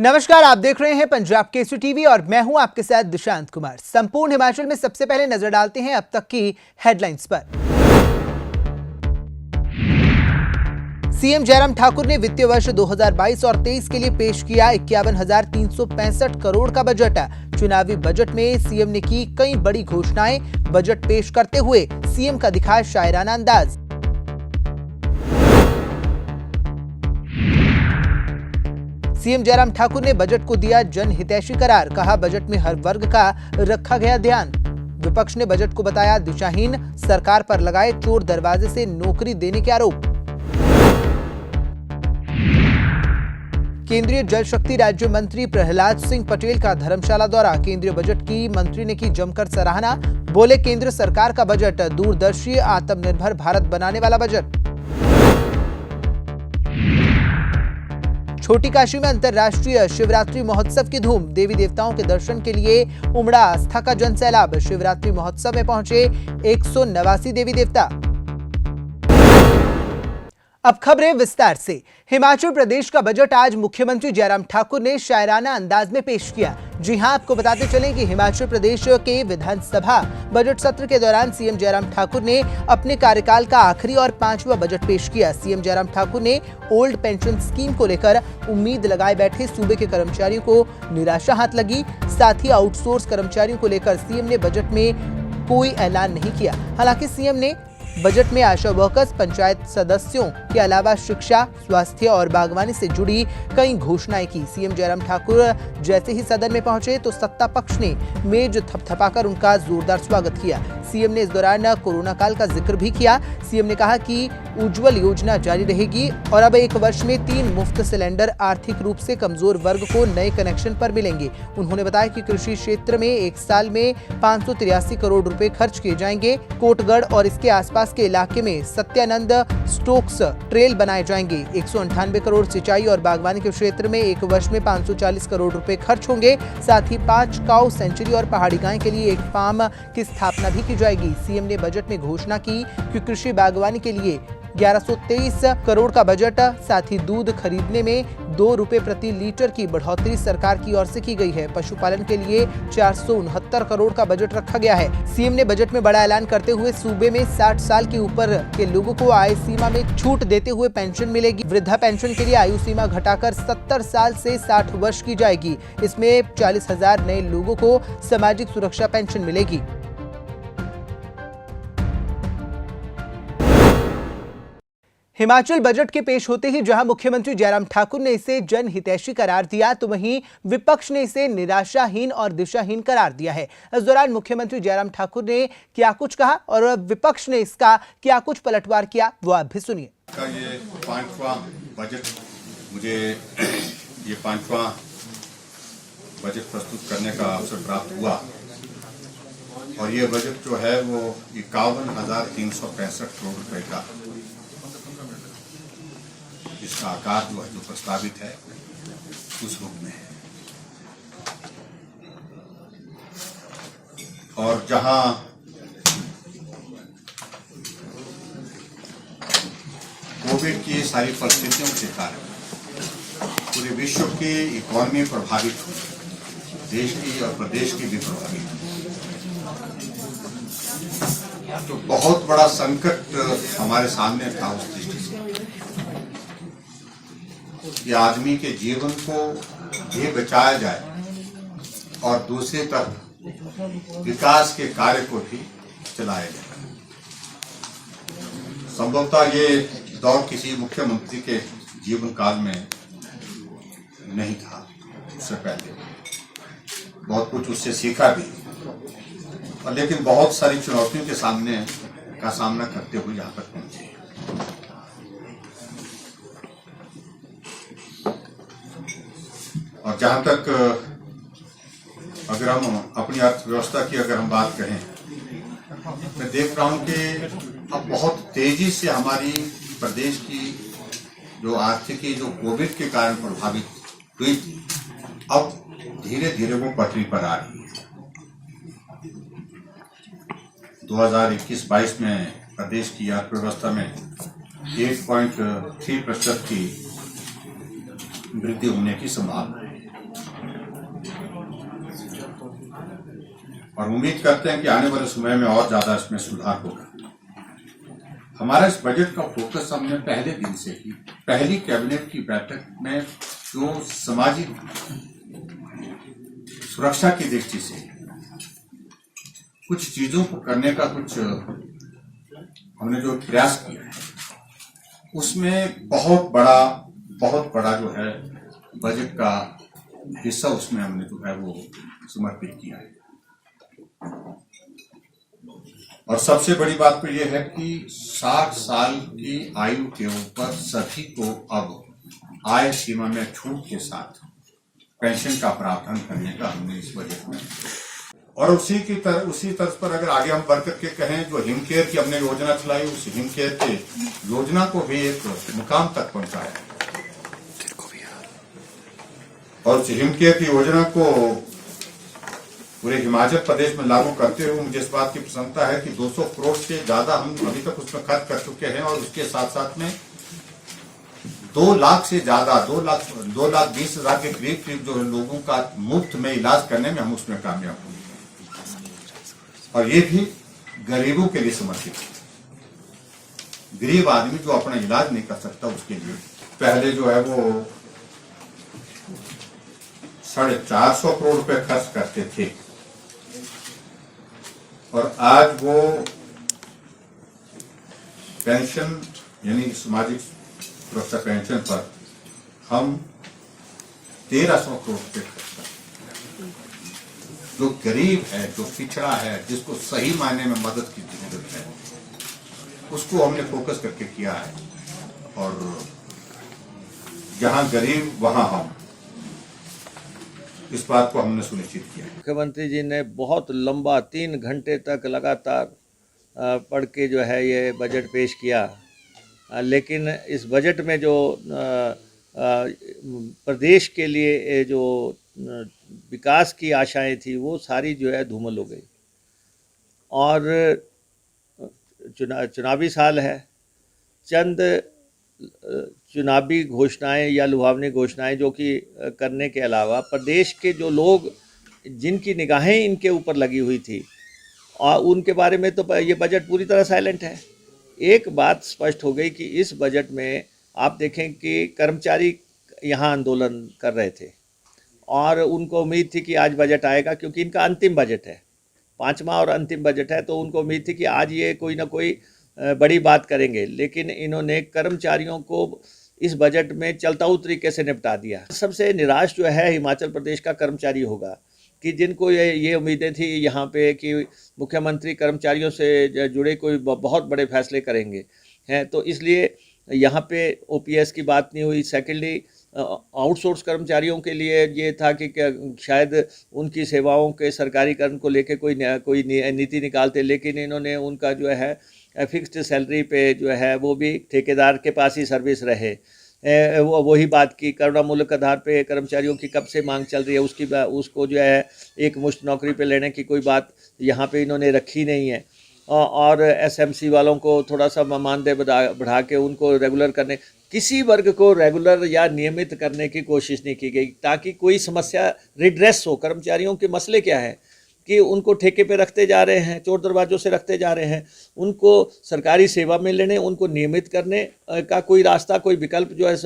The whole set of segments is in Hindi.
नमस्कार, आप देख रहे हैं पंजाब केसरी टीवी और मैं हूं आपके साथ दिशांत कुमार। संपूर्ण हिमाचल में सबसे पहले नजर डालते हैं अब तक की हेडलाइंस पर। सीएम जयराम ठाकुर ने वित्तीय वर्ष 2022 और 23 के लिए पेश किया 51,365 करोड़ का बजट। चुनावी बजट में सीएम ने की कई बड़ी घोषणाएं। बजट पेश करते हुए सीएम का दिखाया शायराना अंदाज। सीएम जयराम ठाकुर ने बजट को दिया जनहितैषी करार। कहा, बजट में हर वर्ग का रखा गया ध्यान। विपक्ष ने बजट को बताया दिशाहीन। सरकार पर लगाए चोर दरवाजे से नौकरी देने के आरोप। केंद्रीय जल शक्ति राज्य मंत्री प्रहलाद सिंह पटेल का धर्मशाला दौरा। केंद्रीय बजट की मंत्री ने की जमकर सराहना। बोले, केंद्र सरकार का बजट दूरदर्शी, आत्मनिर्भर भारत बनाने वाला बजट। छोटी काशी में अंतर्राष्ट्रीय शिवरात्रि महोत्सव की धूम। देवी देवताओं के दर्शन के लिए उमड़ा आस्था का जनसैलाब। शिवरात्रि महोत्सव में पहुंचे 189 देवी देवता। अब खबरें विस्तार से। हिमाचल प्रदेश का बजट आज मुख्यमंत्री जयराम ठाकुर ने शायराना अंदाज में पेश किया। जी हां, आपको बताते चलें कि हिमाचल प्रदेश के विधानसभा बजट सत्र के दौरान सीएम जयराम ठाकुर ने अपने कार्यकाल का आखिरी और 5वां बजट पेश किया। सीएम जयराम ठाकुर ने ओल्ड पेंशन स्कीम को लेकर उम्मीद लगाए बैठे सूबे के कर्मचारियों को निराशा हाथ लगी। साथ ही आउटसोर्स कर्मचारियों को लेकर सीएम ने बजट में कोई ऐलान नहीं किया। हालांकि सीएम ने बजट में आशा वर्कर्स, पंचायत सदस्यों के अलावा शिक्षा, स्वास्थ्य और बागवानी से जुड़ी कई घोषणाएं की। सीएम जयराम ठाकुर जैसे ही सदन में पहुंचे तो सत्ता पक्ष ने मेज थपथपाकर उनका जोरदार स्वागत किया। सीएम ने इस दौरान कोरोना काल का जिक्र भी किया। सीएम ने कहा कि उज्ज्वल योजना जारी रहेगी और अब 1 वर्ष में 3 मुफ्त सिलेंडर आर्थिक रूप से कमजोर वर्ग को नए कनेक्शन पर मिलेंगे। उन्होंने बताया कि कृषि क्षेत्र में 1 साल में 583 करोड़ रुपए खर्च किए जाएंगे। कोटगढ़ और इसके आसपास के इलाके में सत्यानंद स्टोक्स ट्रेल बनाए जाएंगे। 198 करोड़ सिंचाई और बागवानी के क्षेत्र में 1 वर्ष में 540 करोड़ रुपए खर्च होंगे। साथ ही 5 काऊ सेंचुरी और पहाड़ी गाय के लिए 1 फार्म की स्थापना भी की जाएगी। सीएम ने बजट में घोषणा की कि कृषि बागवानी के लिए 1123 करोड़ का बजट, साथ ही दूध खरीदने में 2 रुपए प्रति लीटर की बढ़ोतरी सरकार की ओर से की गई है। पशुपालन के लिए 469 करोड़ का बजट रखा गया है। सीएम ने बजट में बड़ा ऐलान करते हुए सूबे में 60 साल के ऊपर के लोगों को आय सीमा में छूट देते हुए पेंशन मिलेगी। वृद्धा पेंशन के लिए आयु सीमा घटाकर 70 साल से 60 वर्ष की जाएगी। इसमें 40,000 नए लोगों को सामाजिक सुरक्षा पेंशन मिलेगी। हिमाचल बजट के पेश होते ही जहां मुख्यमंत्री जयराम ठाकुर ने इसे जनहितैषी करार दिया, तो वहीं विपक्ष ने इसे निराशाहीन और दिशाहीन करार दिया है। इस दौरान मुख्यमंत्री जयराम ठाकुर ने क्या कुछ कहा और विपक्ष ने इसका क्या कुछ पलटवार किया, वो आप भी सुनिए। ये 5वां बजट, मुझे ये 5वां बजट प्रस्तुत करने का अवसर प्राप्त हुआ और ये बजट जो है वो 51,365 करोड़ रुपए का इसका आकार जो है, जो प्रस्तावित है, उस रूप में है। और जहां कोविड की सारी परिस्थितियों के कारण पूरे विश्व की इकोनॉमी प्रभावित हुई, देश की और प्रदेश की भी प्रभावित हुई, तो बहुत बड़ा संकट हमारे सामने था। उस दृष्टि से कि आदमी के जीवन को भी बचाया जाए और दूसरी तरफ विकास के कार्य को भी चलाया जाए। संभवतः ये दौर किसी मुख्यमंत्री के जीवन काल में नहीं था। उससे पहले बहुत कुछ उससे सीखा भी, और लेकिन बहुत सारी चुनौतियों के सामना करते हुए यहाँ तक पहुंचे। और जहां तक अगर हम अपनी अर्थव्यवस्था की अगर हम बात करें, मैं देख रहा हूं कि अब बहुत तेजी से हमारी प्रदेश की जो आर्थिकी जो कोविड के कारण प्रभावित हुई थी, अब धीरे धीरे वो पटरी पर आ रही है। 2021-22 में प्रदेश की अर्थव्यवस्था में 8.3% की वृद्धि होने की संभावना है। और उम्मीद करते हैं कि आने वाले समय में और ज्यादा इसमें सुधार होगा। हमारा इस बजट का फोकस हमने पहले दिन से ही पहली कैबिनेट की बैठक में जो सामाजिक सुरक्षा की दृष्टि से कुछ चीजों को करने का कुछ हमने जो प्रयास किया है उसमें बहुत बड़ा जो है बजट का हिस्सा उसमें हमने जो है वो समर्पित किया है। और सबसे बड़ी बात तो यह है कि 60 साल की आयु के ऊपर सभी को अब आय सीमा में छूट के साथ पेंशन का प्रावधान करने का हमने इस बजट में, और उसी तर्ज पर अगर आगे हम बढ़ करके कहें, जो हिम केयर की हमने योजना चलाई, उस हिम केयर के योजना को भी एक मुकाम तक पहुंचाया और उस हिम केयर की योजना को पूरे हिमाचल प्रदेश में लागू करते हुए मुझे इस बात की प्रसन्नता है कि 200 करोड़ से ज्यादा हम अभी तक उसमें खर्च कर चुके हैं और उसके साथ साथ में 2 लाख से ज्यादा 2,20,000 के करीब जो लोगों का मुफ्त में इलाज करने में हम उसमें कामयाब हुए और ये भी गरीबों के लिए समर्पित है। गरीब आदमी जो अपना इलाज नहीं कर सकता उसके लिए पहले जो है वो 450 करोड़ रुपए खर्च करते थे और आज वो पेंशन यानी सामाजिक सुरक्षा पेंशन पर हम 1300 करोड़ रुपए खर्च करते हैं। जो गरीब है, जो पिछड़ा है, जिसको सही मायने में मदद की जरूरत है, उसको हमने फोकस करके किया है और जहां गरीब वहां हम, इस बात को हमने सुनिश्चित किया। मुख्यमंत्री जी ने बहुत लंबा 3 घंटे तक लगातार पढ़ के जो है ये बजट पेश किया, लेकिन इस बजट में जो प्रदेश के लिए जो विकास की आशाएं थी वो सारी जो है धूमिल हो गई। और चुनावी साल है, चंद चुनावी घोषणाएं या लुभावनी घोषणाएं जो कि करने के अलावा प्रदेश के जो लोग जिनकी निगाहें इनके ऊपर लगी हुई थी और उनके बारे में तो ये बजट पूरी तरह साइलेंट है। एक बात स्पष्ट हो गई कि इस बजट में आप देखें कि कर्मचारी यहाँ आंदोलन कर रहे थे और उनको उम्मीद थी कि आज बजट आएगा, क्योंकि इनका अंतिम बजट है, 5वां और अंतिम बजट है, तो उनको उम्मीद थी कि आज ये कोई ना कोई बड़ी बात करेंगे। लेकिन इन्होंने कर्मचारियों को इस बजट में चलताऊ तरीके से निपटा दिया। सबसे निराश जो है हिमाचल प्रदेश का कर्मचारी होगा कि जिनको ये उम्मीदें थी यहाँ पे कि मुख्यमंत्री कर्मचारियों से जुड़े कोई बहुत बड़े फैसले करेंगे हैं, तो इसलिए यहाँ पे ओपीएस की बात नहीं हुई। सेकेंडली आउटसोर्स कर्मचारियों के लिए ये था कि शायद उनकी सेवाओं के सरकारीकरण को लेकर कोई नीति निकालते, लेकिन इन्होंने उनका जो है फिक्स्ड सैलरी पे जो है वो भी ठेकेदार के पास ही सर्विस रहे। वही बात की करुणामूलक आधार पे कर्मचारियों की कब से मांग चल रही है, उसको जो है एक मुश्त नौकरी पे लेने की कोई बात यहाँ पे इन्होंने रखी नहीं है। और एसएमसी वालों को थोड़ा सा मानदेय बढ़ा के उनको रेगुलर करने, किसी वर्ग को रेगुलर या नियमित करने की कोशिश नहीं की गई ताकि कोई समस्या रिड्रेस हो। कर्मचारियों के मसले क्या है कि उनको ठेके पे रखते जा रहे हैं, चोर दरवाजों से रखते जा रहे हैं, उनको सरकारी सेवा में लेने, उनको नियमित करने का कोई रास्ता, कोई विकल्प जो है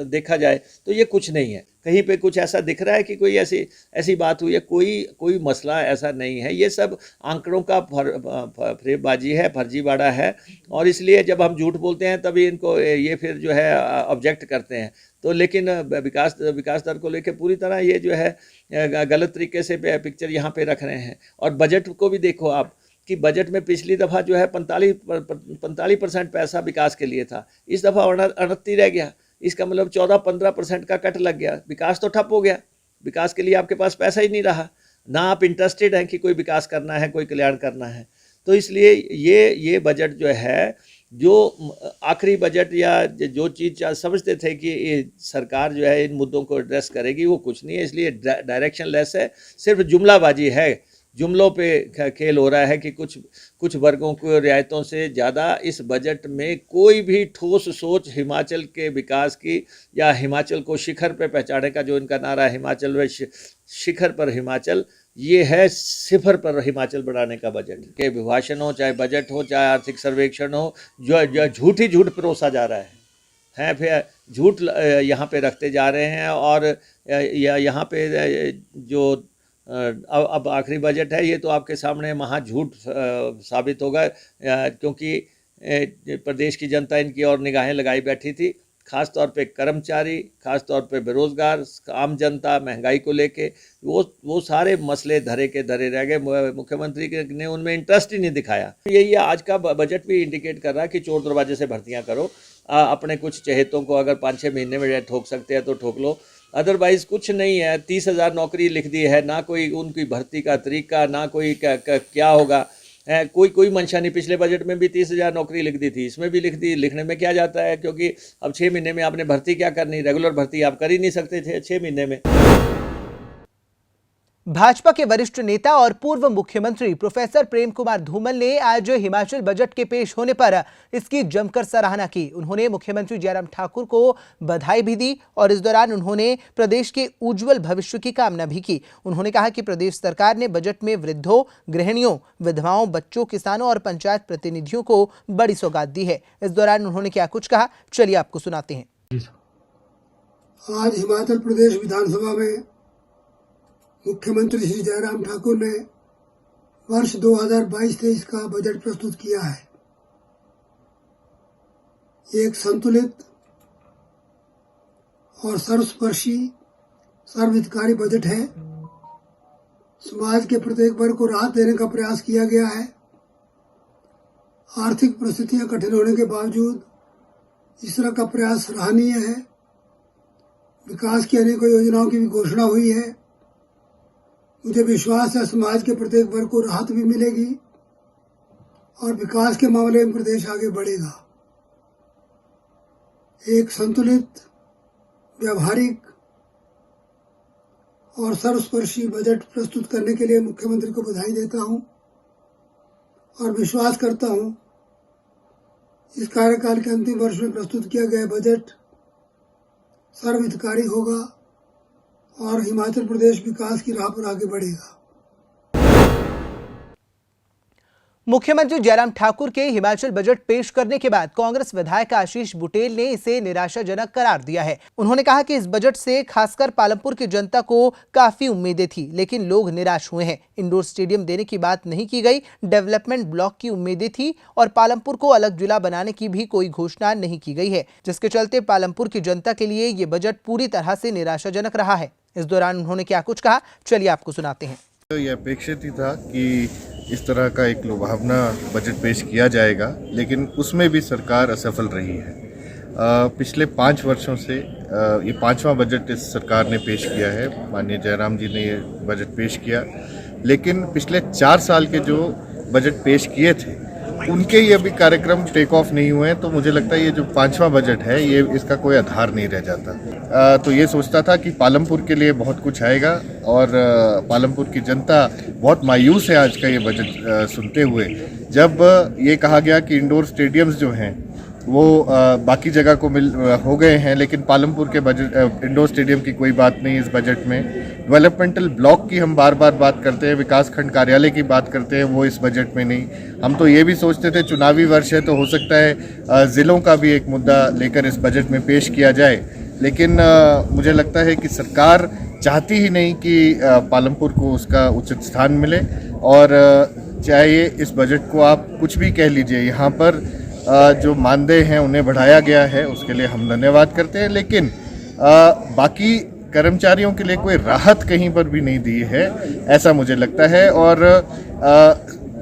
देखा जाए तो ये कुछ नहीं है। कहीं पे कुछ ऐसा दिख रहा है कि कोई ऐसी बात हुई है, कोई मसला ऐसा नहीं है। ये सब आंकड़ों का फरेबबाजी है, फर्जीवाड़ा है, और इसलिए जब हम झूठ बोलते हैं तभी इनको ये फिर जो है ऑब्जेक्ट करते हैं। तो लेकिन विकास दर को लेकर पूरी तरह ये जो है गलत तरीके से पिक्चर यहाँ पे रख रहे हैं। और बजट को भी देखो आप कि बजट में पिछली दफ़ा जो है 45% पैसा विकास के लिए था, इस दफ़ा 29 रह गया। इसका मतलब 14-15% का कट लग गया। विकास तो ठप हो गया, विकास के लिए आपके पास पैसा ही नहीं रहा, ना आप इंटरेस्टेड हैं कि कोई विकास करना है, कोई कल्याण करना है। तो इसलिए ये बजट जो है, जो आखिरी बजट या जो चीज़ समझते थे कि ये सरकार जो है इन मुद्दों को एड्रेस करेगी, वो कुछ नहीं है। इसलिए डायरेक्शन लेस है, सिर्फ जुमलाबाजी है। जुमलों पे खेल हो रहा है कि कुछ वर्गों को रियायतों से ज़्यादा इस बजट में कोई भी ठोस सोच हिमाचल के विकास की या हिमाचल को शिखर पे पहुंचाने का जो इनका नारा है, हिमाचल व शिखर पर हिमाचल, ये है सिफर पर हिमाचल बढ़ाने का बजट। के विभाषण हो, चाहे बजट हो, चाहे आर्थिक सर्वेक्षण हो, जो झूठ ही झूठ परोसा जा रहा है फिर झूठ यहाँ पे रखते जा रहे हैं। और यहाँ पे जो अब आखिरी बजट है, ये तो आपके सामने महा झूठ साबित होगा, क्योंकि प्रदेश की जनता इनकी और निगाहें लगाई बैठी थी, खास तौर पे कर्मचारी, खास तौर पे बेरोजगार, आम जनता, महंगाई को लेके वो सारे मसले धरे के धरे रह गए। मुख्यमंत्री ने उनमें इंटरेस्ट ही नहीं दिखाया। यही आज का बजट भी इंडिकेट कर रहा है कि चोर दरवाजे से भर्तियां करो। अपने कुछ चहेतों को अगर 5-6 महीने में ठोक सकते हैं तो ठोक लो, अदरवाइज कुछ नहीं है। 30,000 नौकरी लिख दी है, ना कोई उनकी भर्ती का तरीका, ना कोई क्या होगा, कोई मंशा नहीं। पिछले बजट में भी 30,000 नौकरी लिख दी थी, इसमें भी लिख दी। लिखने में क्या जाता है, क्योंकि अब 6 महीने में आपने भर्ती क्या करनी, रेगुलर भर्ती आप कर ही नहीं सकते थे 6 महीने में। भाजपा के वरिष्ठ नेता और पूर्व मुख्यमंत्री प्रोफेसर प्रेम कुमार धूमल ने आज हिमाचल बजट के पेश होने पर इसकी जमकर सराहना की। उन्होंने मुख्यमंत्री जयराम ठाकुर को बधाई भी दी और इस दौरान उन्होंने प्रदेश के उज्जवल भविष्य की कामना भी की। उन्होंने कहा कि प्रदेश सरकार ने बजट में वृद्धों, गृहिणियों, विधवाओं, बच्चों, किसानों और पंचायत प्रतिनिधियों को बड़ी सौगात दी है। इस दौरान उन्होंने क्या कुछ कहा, चलिए आपको सुनाते हैं। आज हिमाचल प्रदेश विधानसभा में मुख्यमंत्री श्री जयराम ठाकुर ने वर्ष 2022-23 का बजट प्रस्तुत किया है। ये एक संतुलित और सर्वस्पर्शी सर्वहितकारी बजट है। समाज के प्रत्येक वर्ग को राहत देने का प्रयास किया गया है। आर्थिक परिस्थितियां कठिन होने के बावजूद इस तरह का प्रयास सराहनीय है। विकास की अनेकों योजनाओं की भी घोषणा हुई है। मुझे विश्वास है समाज के प्रत्येक वर्ग को राहत भी मिलेगी और विकास के मामले में प्रदेश आगे बढ़ेगा। एक संतुलित, व्यावहारिक और सर्वस्पर्शी बजट प्रस्तुत करने के लिए मुख्यमंत्री को बधाई देता हूं और विश्वास करता हूं इस कार्यकाल के अंतिम वर्ष में प्रस्तुत किया गया बजट सर्वहितकारी होगा और हिमाचल प्रदेश विकास की राह पर आगे बढ़ेगा। मुख्यमंत्री जयराम ठाकुर के हिमाचल बजट पेश करने के बाद कांग्रेस विधायक आशीष बुटेल ने इसे निराशाजनक करार दिया है। उन्होंने कहा कि इस बजट से खासकर पालमपुर की जनता को काफी उम्मीदें थी, लेकिन लोग निराश हुए हैं। इंडोर स्टेडियम देने की बात नहीं की गई, डेवलपमेंट ब्लॉक की उम्मीदें थी और पालमपुर को अलग जिला बनाने की भी कोई घोषणा नहीं की गई है, जिसके चलते पालमपुर की जनता के लिए ये बजट पूरी तरह से निराशाजनक रहा है। इस दौरान उन्होंने क्या कुछ कहा, चलिए आपको सुनाते हैं। यह अपेक्षित ही था कि इस तरह का एक लुभावना बजट पेश किया जाएगा, लेकिन उसमें भी सरकार असफल रही है। पिछले 5 वर्षों से ये 5वां बजट इस सरकार ने पेश किया है। माननीय जयराम जी ने ये बजट पेश किया, लेकिन पिछले 4 साल के जो बजट पेश किए थे उनके ये अभी कार्यक्रम टेक ऑफ नहीं हुए हैं। तो मुझे लगता है ये जो 5वां बजट है ये इसका कोई आधार नहीं रह जाता। तो ये सोचता था कि पालमपुर के लिए बहुत कुछ आएगा और पालमपुर की जनता बहुत मायूस है आज का ये बजट सुनते हुए, जब ये कहा गया कि इंडोर स्टेडियम्स जो हैं वो बाकी जगह को हो गए हैं, लेकिन पालमपुर के बजट इंडोर स्टेडियम की कोई बात नहीं इस बजट में। डेवलपमेंटल ब्लॉक की हम बार बार बात करते हैं, विकास खंड कार्यालय की बात करते हैं, वो इस बजट में नहीं। हम तो ये भी सोचते थे चुनावी वर्ष है तो हो सकता है ज़िलों का भी एक मुद्दा लेकर इस बजट में पेश किया जाए, लेकिन मुझे लगता है कि सरकार चाहती ही नहीं कि पालमपुर को उसका उचित स्थान मिले। और चाहे इस बजट को आप कुछ भी कह लीजिए, यहाँ पर जो मानदेय हैं उन्हें बढ़ाया गया है, उसके लिए हम धन्यवाद करते हैं, लेकिन बाकी कर्मचारियों के लिए कोई राहत कहीं पर भी नहीं दी है, ऐसा मुझे लगता है। और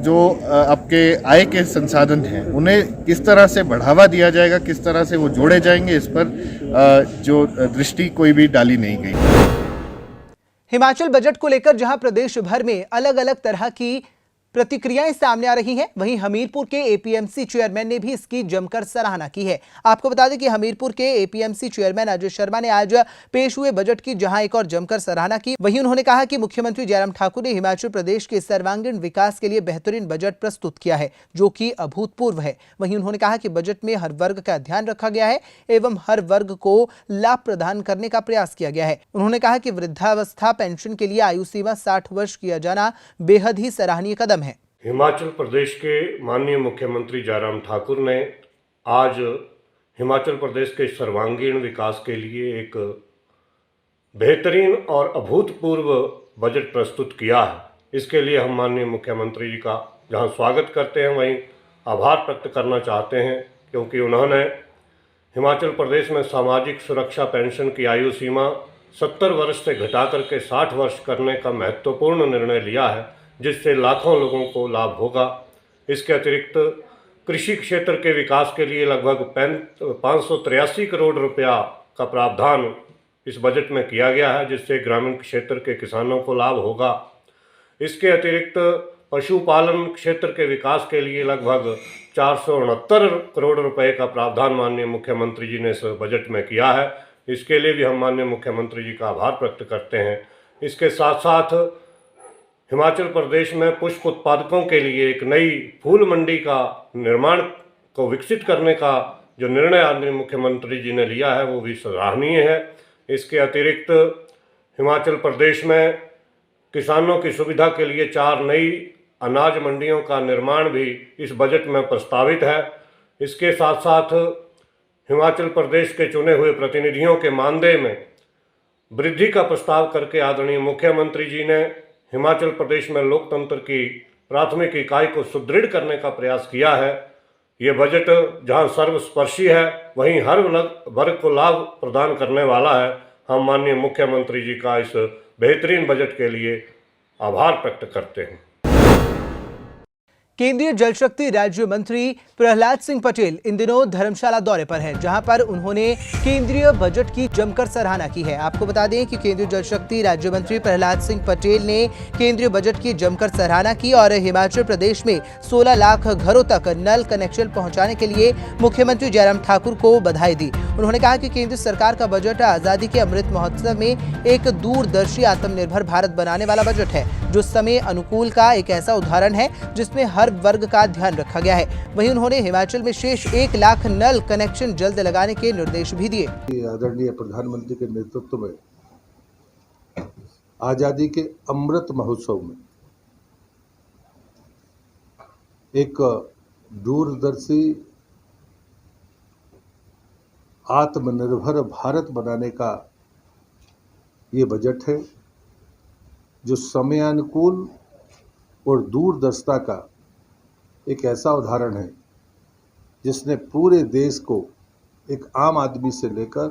जो आपके आय के संसाधन हैं उन्हें किस तरह से बढ़ावा दिया जाएगा, किस तरह से वो जोड़े जाएंगे, इस पर जो दृष्टि कोई भी डाली नहीं गई। हिमाचल बजट को लेकर जहां प्रदेश भर में अलग अलग तरह की प्रतिक्रियाएं सामने आ रही हैं। वहीं हमीरपुर के एपीएमसी चेयरमैन ने भी इसकी जमकर सराहना की है। आपको बता दें कि हमीरपुर के एपीएमसी चेयरमैन अजय शर्मा ने आज पेश हुए बजट की जहां एक और जमकर सराहना की, वहीं उन्होंने कहा कि मुख्यमंत्री जयराम ठाकुर ने हिमाचल प्रदेश के सर्वांगीण विकास के लिए बेहतरीन बजट प्रस्तुत किया है, जो कि अभूतपूर्व है। वहीं उन्होंने कहा कि बजट में हर वर्ग का ध्यान रखा गया है एवं हर वर्ग को लाभ प्रदान करने का प्रयास किया गया है। उन्होंने कहा कि वृद्धावस्था पेंशन के लिए आयु सीमा 60 वर्ष किया जाना बेहद ही सराहनीय कदम है। हिमाचल प्रदेश के माननीय मुख्यमंत्री जयराम ठाकुर ने आज हिमाचल प्रदेश के सर्वांगीण विकास के लिए एक बेहतरीन और अभूतपूर्व बजट प्रस्तुत किया है। इसके लिए हम माननीय मुख्यमंत्री जी का जहां स्वागत करते हैं वहीं आभार व्यक्त करना चाहते हैं, क्योंकि उन्होंने हिमाचल प्रदेश में सामाजिक सुरक्षा पेंशन की आयु सीमा 70 वर्ष से घटाकर के 60 वर्ष करने का महत्वपूर्ण निर्णय लिया है, जिससे लाखों लोगों को लाभ होगा। इसके अतिरिक्त कृषि क्षेत्र के विकास के लिए लगभग 583 करोड़ रुपया का प्रावधान इस बजट में किया गया है, जिससे ग्रामीण क्षेत्र के किसानों को लाभ होगा। इसके अतिरिक्त पशुपालन क्षेत्र के विकास के लिए लगभग 469 करोड़ रुपए का प्रावधान माननीय मुख्यमंत्री जी ने इस बजट में किया है। इसके लिए भी हम माननीय मुख्यमंत्री जी का आभार व्यक्त करते हैं। इसके साथ साथ हिमाचल प्रदेश में पुष्प उत्पादकों के लिए एक नई फूल मंडी का निर्माण को विकसित करने का जो निर्णय आदरणीय मुख्यमंत्री जी ने लिया है वो भी सराहनीय है। इसके अतिरिक्त हिमाचल प्रदेश में किसानों की सुविधा के लिए 4 नई अनाज मंडियों का निर्माण भी इस बजट में प्रस्तावित है। इसके साथ साथ हिमाचल प्रदेश के चुने हुए प्रतिनिधियों के मानदेय में वृद्धि का प्रस्ताव करके आदरणीय मुख्यमंत्री जी ने हिमाचल प्रदेश में लोकतंत्र की प्राथमिक इकाई को सुदृढ़ करने का प्रयास किया है। ये बजट जहां सर्वस्पर्शी है वहीं हर वर्ग को लाभ प्रदान करने वाला है। हम माननीय मुख्यमंत्री जी का इस बेहतरीन बजट के लिए आभार व्यक्त करते हैं। केंद्रीय जल शक्ति राज्य मंत्री प्रहलाद सिंह पटेल इन दिनों धर्मशाला दौरे पर हैं, जहां पर उन्होंने केंद्रीय बजट की जमकर सराहना की है। आपको बता दें कि केंद्रीय जल शक्ति राज्य मंत्री प्रहलाद सिंह पटेल ने केंद्रीय बजट की जमकर सराहना की और हिमाचल प्रदेश में 16 लाख घरों तक नल कनेक्शन पहुंचाने के लिए मुख्यमंत्री जयराम ठाकुर को बधाई दी। उन्होंने कहा कि केंद्र सरकार का बजट आजादी के अमृत महोत्सव में एक दूरदर्शी आत्मनिर्भर भारत बनाने वाला बजट है, जो समय अनुकूल का एक ऐसा उदाहरण है जिसमें हर वर्ग का ध्यान रखा गया है। वहीं उन्होंने हिमाचल में शेष 1 लाख नल कनेक्शन जल्द लगाने के निर्देश भी दिए। आदरणीय प्रधानमंत्री के नेतृत्व में आजादी के अमृत महोत्सव में एक दूरदर्शी आत्मनिर्भर भारत बनाने का ये बजट है, जो समयानुकूल और दूरदर्शिता का एक ऐसा उदाहरण है जिसने पूरे देश को एक आम आदमी से लेकर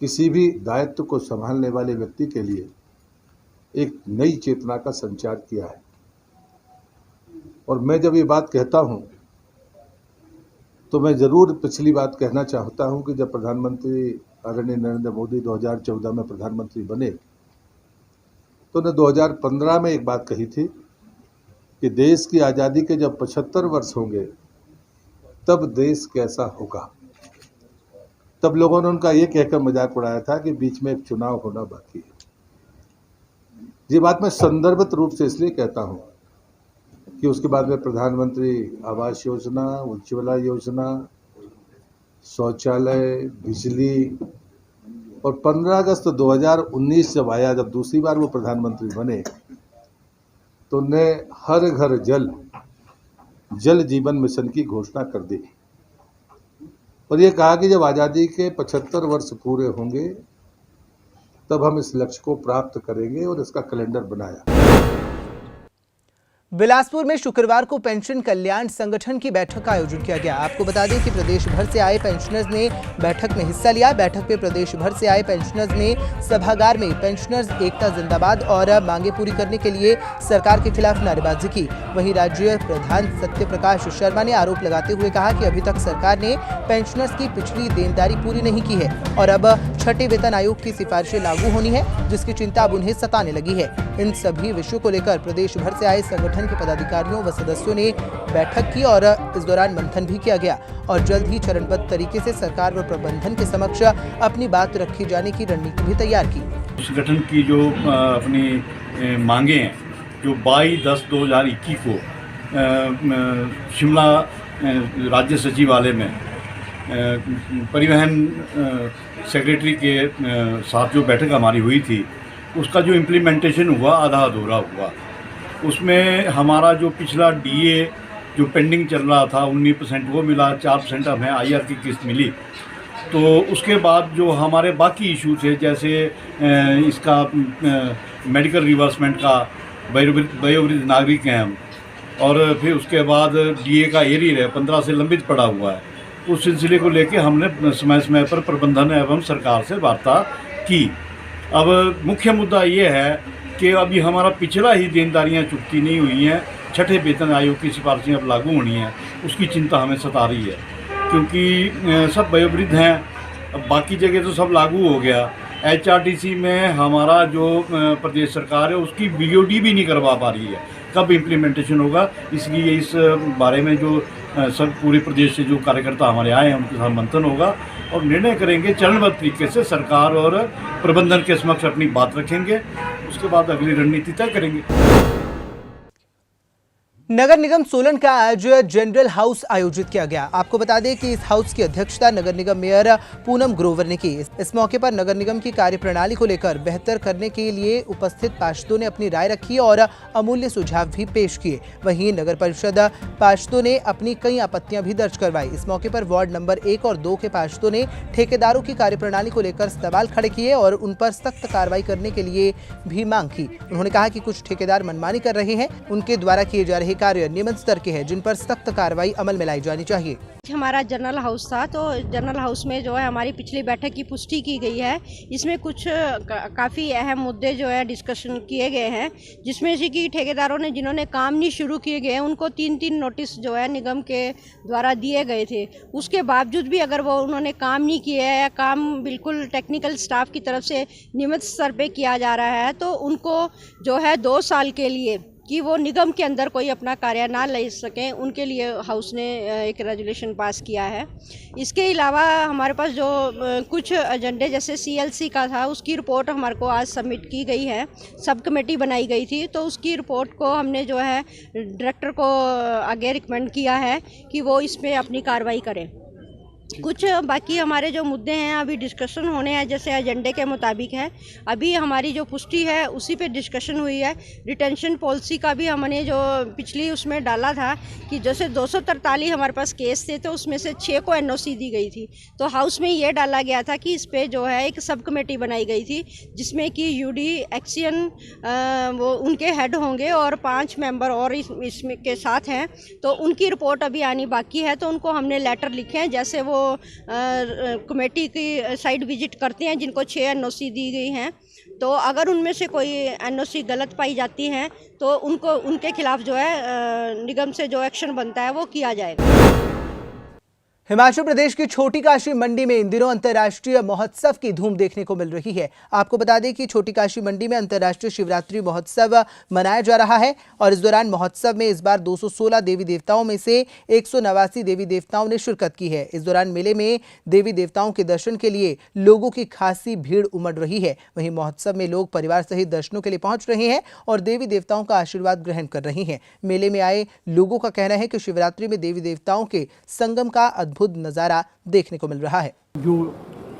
किसी भी दायित्व को संभालने वाले व्यक्ति के लिए एक नई चेतना का संचार किया है। और मैं जब ये बात कहता हूँ तो मैं ज़रूर पिछली बात कहना चाहता हूँ कि जब प्रधानमंत्री आदरणीय नरेंद्र मोदी 2014 में प्रधानमंत्री बने तो उन्होंने 2015 में एक बात कही थी कि देश की आज़ादी के जब 75 वर्ष होंगे तब देश कैसा होगा। तब लोगों ने उनका ये कहकर मजाक उड़ाया था कि बीच में एक चुनाव होना बाकी है। ये बात मैं संदर्भित रूप से इसलिए कहता हूँ कि उसके बाद में प्रधानमंत्री आवास योजना, उज्ज्वला योजना, शौचालय, बिजली और 15 अगस्त 2019 जब आया, जब दूसरी बार वो प्रधानमंत्री बने तो उन्होंने हर घर जल जीवन मिशन की घोषणा कर दी और ये कहा कि जब आज़ादी के 75 वर्ष पूरे होंगे तब हम इस लक्ष्य को प्राप्त करेंगे और इसका कैलेंडर बनाया। बिलासपुर में शुक्रवार को पेंशन कल्याण संगठन की बैठक का आयोजन किया गया। आपको बता दें कि प्रदेश भर से आए पेंशनर्स ने बैठक में हिस्सा लिया। बैठक में प्रदेश भर से आए पेंशनर्स ने सभागार में पेंशनर्स एकता जिंदाबाद और मांगे पूरी करने के लिए सरकार के खिलाफ नारेबाजी की। वहीं राज्य प्रधान सत्य प्रकाश शर्मा ने आरोप लगाते हुए कहा कि अभी तक सरकार ने पेंशनर्स की पिछली देनदारी पूरी नहीं की है और अब छठे वेतन आयोग की सिफारिशें लागू होनी है, जिसकी चिंता अब उन्हें सताने लगी है। इन सभी विषयों को लेकर प्रदेश भर से आए संगठन प्रबंधन के पदाधिकारियों व सदस्यों ने बैठक की और इस दौरान मंथन भी किया गया और जल्द ही चरणबद्ध तरीके से सरकार व प्रबंधन के समक्ष अपनी बात रखी जाने की रणनीति भी तैयार की। इस गठन की जो अपनी मांगे हैं, जो 22/10/2021 को शिमला राज्य सचिवालय में परिवहन सेक्रेटरी के साथ जो बैठक हमारी हुई थी, उसका जो इम्प्लीमेंटेशन हुआ आधा अधूरा हुआ। उसमें हमारा जो पिछला डीए जो पेंडिंग चल रहा था 19% वो मिला, 4% हमें आईआर की किस्त मिली। तो उसके बाद जो हमारे बाकी इशू थे, जैसे इसका मेडिकल रिवर्समेंट का, वयोवृद्ध नागरिक हैं हम, और फिर उसके बाद डीए का एरियर है 15 से लंबित पड़ा हुआ है। उस सिलसिले को लेके हमने समय समय पर प्रबंधन एवं सरकार से वार्ता की। अब मुख्य मुद्दा ये है कि अभी हमारा पिछला ही देनदारियां चुकती नहीं हुई हैं, छठे वेतन आयोग की सिफारिशें अब लागू होनी हैं, उसकी चिंता हमें सता रही है, क्योंकि सब वयोवृद्ध हैं। अब बाकी जगह तो सब लागू हो गया, एचआरटीसी में हमारा जो प्रदेश सरकार है उसकी बीओडी भी नहीं करवा पा रही है। कब इम्प्लीमेंटेशन होगा, इसलिए इस बारे में जो सब पूरे प्रदेश से जो कार्यकर्ता हमारे आए हैं उनके साथ मंथन होगा और निर्णय करेंगे। चरणबद्ध तरीके से सरकार और प्रबंधन के समक्ष अपनी बात रखेंगे, उसके बाद अगली रणनीति तय करेंगे। नगर निगम सोलन का आज जनरल हाउस आयोजित किया गया। आपको बता दें कि इस हाउस की अध्यक्षता नगर निगम मेयर पूनम ग्रोवर ने की। इस मौके पर नगर निगम की कार्यप्रणाली को लेकर बेहतर करने के लिए उपस्थित पार्षदों ने अपनी राय रखी और अमूल्य सुझाव भी पेश किए। वहीं नगर परिषद पार्षदों ने अपनी कई आपत्तियां भी दर्ज करवाई। इस मौके पर वार्ड नंबर 1 और 2 के पार्षदों ने ठेकेदारों की कार्यप्रणाली को लेकर सवाल खड़े किए और उन पर सख्त कार्रवाई करने के लिए भी मांग की। उन्होंने कहा कि कुछ ठेकेदार मनमानी कर रहे हैं, उनके द्वारा किए जा रहे कार्य नियमित स्तर के हैं, जिन पर सख्त कार्रवाई अमल में लाई जानी चाहिए। हमारा जनरल हाउस था, तो जनरल हाउस में जो है हमारी पिछली बैठक की पुष्टि की गई है। इसमें कुछ काफ़ी अहम मुद्दे जो है डिस्कशन किए गए हैं, जिसमें से कि ठेकेदारों ने जिन्होंने काम नहीं शुरू किए गए उनको 3-3 नोटिस जो है निगम के द्वारा दिए गए थे। उसके बावजूद भी अगर वो उन्होंने काम नहीं किया है या काम बिल्कुल टेक्निकल स्टाफ की तरफ से नियमित स्तर पे किया जा रहा है, तो उनको जो है 2 साल के लिए कि वो निगम के अंदर कोई अपना कार्य ना ले सकें, उनके लिए हाउस ने एक रेजोल्यूशन पास किया है। इसके अलावा हमारे पास जो कुछ एजेंडे जैसे सीएलसी का था, उसकी रिपोर्ट हमारे को आज सबमिट की गई है। सब कमेटी बनाई गई थी, तो उसकी रिपोर्ट को हमने जो है डायरेक्टर को आगे रिकमेंड किया है कि वो इसमें अपनी कार्रवाई करें। कुछ बाकी हमारे जो मुद्दे हैं अभी डिस्कशन होने हैं, जैसे एजेंडे के मुताबिक है। अभी हमारी जो पुष्टि है उसी पे डिस्कशन हुई है। रिटेंशन पॉलिसी का भी हमने जो पिछली उसमें डाला था कि जैसे 243 हमारे पास केस थे, तो उसमें से 6 को एनओसी दी गई थी। तो हाउस में ये डाला गया था कि इस पर जो है एक सब कमेटी बनाई गई थी, जिसमें कि यूडी एक्सियन वो उनके हेड होंगे और 5 मेंबर और इसमें के साथ हैं। तो उनकी रिपोर्ट अभी आनी बाकी है, तो उनको हमने लेटर लिखे हैं। जैसे वो कमेटी की साइड विजिट करते हैं जिनको 6 एनओसी दी गई हैं, तो अगर उनमें से कोई एनओसी गलत पाई जाती हैं तो उनको उनके खिलाफ जो है निगम से जो एक्शन बनता है वो किया जाएगा। हिमाचल प्रदेश की छोटी काशी मंडी में इन दिनों अंतर्राष्ट्रीय महोत्सव की धूम देखने को मिल रही है। आपको बता दें कि छोटी काशी मंडी में अंतर्राष्ट्रीय शिवरात्रि महोत्सव मनाया जा रहा है और इस दौरान महोत्सव में इस बार 216 देवी देवताओं में से 189 देवी देवताओं ने शिरकत की है। इस दौरान मेले में देवी देवताओं के दर्शन के लिए लोगों की खासी भीड़ उमड़ रही है। वहीं महोत्सव में लोग परिवार सहित दर्शनों के लिए पहुंच रहे हैं और देवी देवताओं का आशीर्वाद ग्रहण कर रहे हैं। मेले में आए लोगों का कहना है कि शिवरात्रि में देवी देवताओं के संगम का अद्भुत नजारा देखने को मिल रहा है। जो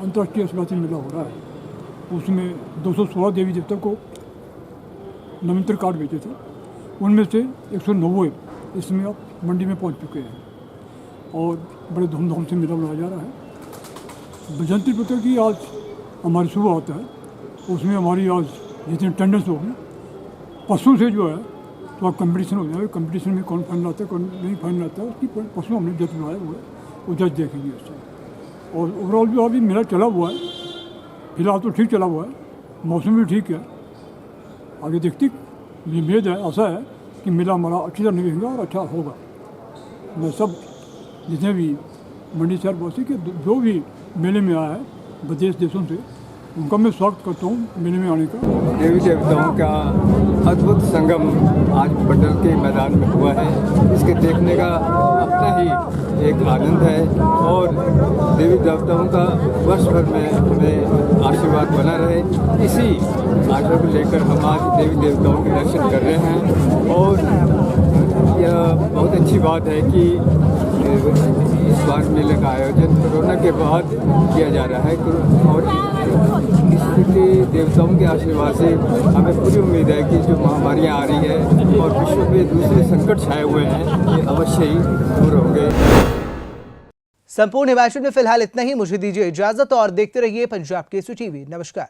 अंतर्राष्ट्रीय शिवरात्रि मेला हो रहा है उसमें 216 देवी देवता को निमंत्रण कार्ड भेजे थे, उनमें से 190 इसमें अब मंडी में पहुंच चुके हैं और बड़े धूमधाम से मेला मनाया जा रहा है। बसंती पत्र की आज हमारी सुबह आता है, उसमें हमारी आज जितनी अटेंडेंस होगी पशु से जो है तो कंपटीशन हो जाएगा। कंपटीशन में कौन फाइनल आता है कौन नहीं फाइनल आता है, उसकी पशु हमने जज बनाया हुआ है, वो जज देखेंगे उससे। और ओवरऑल जो अभी मेला चला हुआ है, फिलहाल तो ठीक चला हुआ है, मौसम भी ठीक है। आगे देखती उम्मीद है, आशा है कि मेला हमारा अच्छी तरह निकलेगा और अच्छा होगा। मैं सब जितने भी मंडी शहर वासी के जो भी मेले में आया है विदेश देशों से, उनका मैं स्वागत करता हूँ मेले में आने का। देवी देवताओं का अद्भुत संगम आज पटल के मैदान में हुआ है। इसके देखने का अपना ही एक आनंद है और देवी देवताओं का वर्ष भर में हमें आशीर्वाद बना रहे, इसी आशा को लेकर हम आज देवी देवताओं के दर्शन कर रहे हैं। और यह बहुत अच्छी बात है कि इस बार मेले का आयोजन कोरोना के बाद किया जा रहा है और इसके देवताओं के आशीर्वाद से हमें पूरी उम्मीद है कि जो महामारियाँ आ रही है और विश्व में दूसरे संकट छाए हुए हैं ये अवश्य ही दूर होंगे। संपूर्ण हिमाचल में फिलहाल इतना ही। मुझे दीजिए इजाजत और देखते रहिए पंजाब केसरी टीवी। नमस्कार।